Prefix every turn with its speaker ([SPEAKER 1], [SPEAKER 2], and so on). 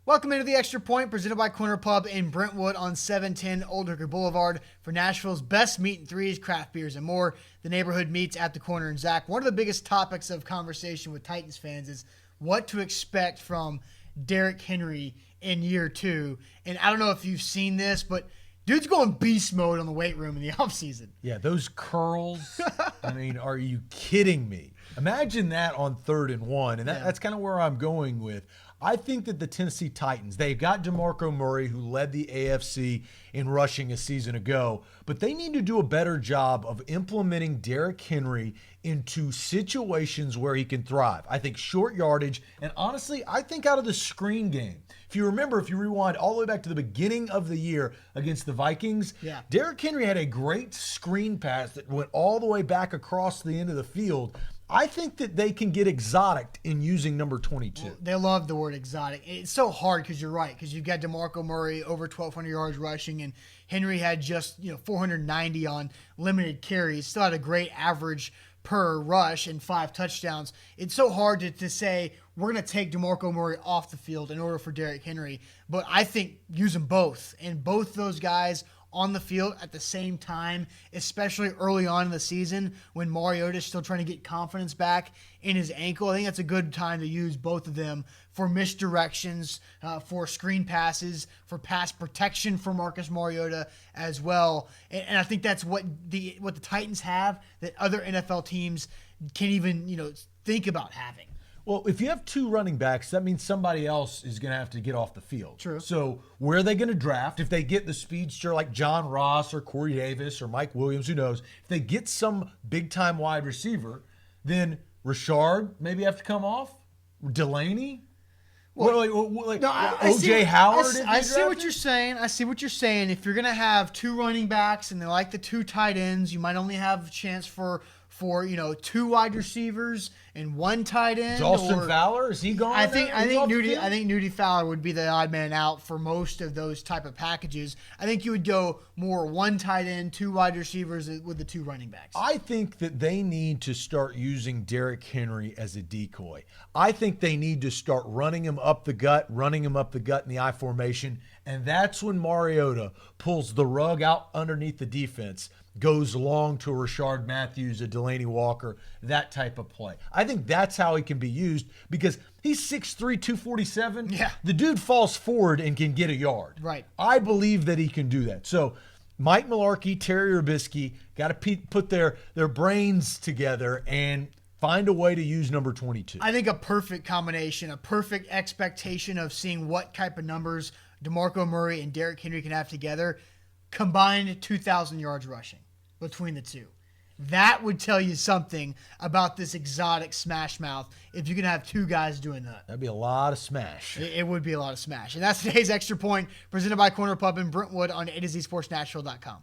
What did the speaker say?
[SPEAKER 1] Welcome into the Extra Point, presented by Corner Pub in Brentwood on 710 Old Hooker Boulevard for Nashville's best meat and threes, craft beers, and more. The neighborhood meets at the corner. And Zach, one of the biggest topics of conversation with Titans fans is what to expect from Derrick Henry in year two. And I don't know if you've seen this, but dude's going beast mode on the weight room in the offseason.
[SPEAKER 2] Yeah, those curls. I mean, are you kidding me? Imagine that on 3rd and 1. And that's kind of where I'm going with. I think that the Tennessee Titans, they've got DeMarco Murray, who led the AFC in rushing a season ago, but they need to do a better job of implementing Derrick Henry into situations where he can thrive. I think short yardage, and honestly, I think out of the screen game. If you remember, if you rewind all the way back to the beginning of the year against the Vikings, Derrick Henry had a great screen pass that went all the way back across the end of the field. I think that they can get exotic in using number 22.
[SPEAKER 1] Well, they love the word exotic. It's so hard because you're right, because you've got DeMarco Murray over 1,200 yards rushing, and Henry had just 490 on limited carries. Still had a great average per rush and 5 touchdowns. It's so hard to say we're going to take DeMarco Murray off the field in order for Derrick Henry, but I think use them both, and both those guys on the field at the same time, especially early on in the season when Mariota is still trying to get confidence back in his ankle. I think that's a good time to use both of them for misdirections, for screen passes, for pass protection for Marcus Mariota as well. And I think that's what the Titans have that other NFL teams can't even think about having.
[SPEAKER 2] Well, if you have 2 running backs, that means somebody else is going to have to get off the field.
[SPEAKER 1] True.
[SPEAKER 2] So where are they going to draft? If they get the speedster like John Ross or Corey Davis or Mike Williams, who knows? If they get some big-time wide receiver, then Richard maybe have to come off? Delaney? O.J. Howard?
[SPEAKER 1] I see what you're saying. I see what you're saying. If you're going to have 2 running backs and they like the 2 tight ends, you might only have a chance for 2 wide receivers and 1 tight end.
[SPEAKER 2] Austin Fowler, is he gone?
[SPEAKER 1] I think Nudie Fowler would be the odd man out for most of those type of packages. I think you would go more 1 tight end, 2 wide receivers with the 2 running backs.
[SPEAKER 2] I think that they need to start using Derrick Henry as a decoy. I think they need to start running him up the gut in the I formation, and that's when Mariota pulls the rug out underneath the defense, goes long to a Rashard Matthews, a Delaney Walker, that type of play. I think that's how he can be used because he's 6'3", 247.
[SPEAKER 1] Yeah.
[SPEAKER 2] The dude falls forward and can get a yard.
[SPEAKER 1] Right.
[SPEAKER 2] I believe that he can do that. So Mike Mularkey, Terry Rubisky got to put their brains together and find a way to use number 22.
[SPEAKER 1] I think a perfect combination, a perfect expectation of seeing what type of numbers DeMarco Murray and Derrick Henry can have together, combined 2,000 yards rushing between the two. That would tell you something about this exotic smash mouth if you can have 2 guys doing that.
[SPEAKER 2] That'd be a lot of smash.
[SPEAKER 1] It would be a lot of smash. And that's today's Extra Point, presented by Corner Pub in Brentwood on A to Z Sports Nashville.com.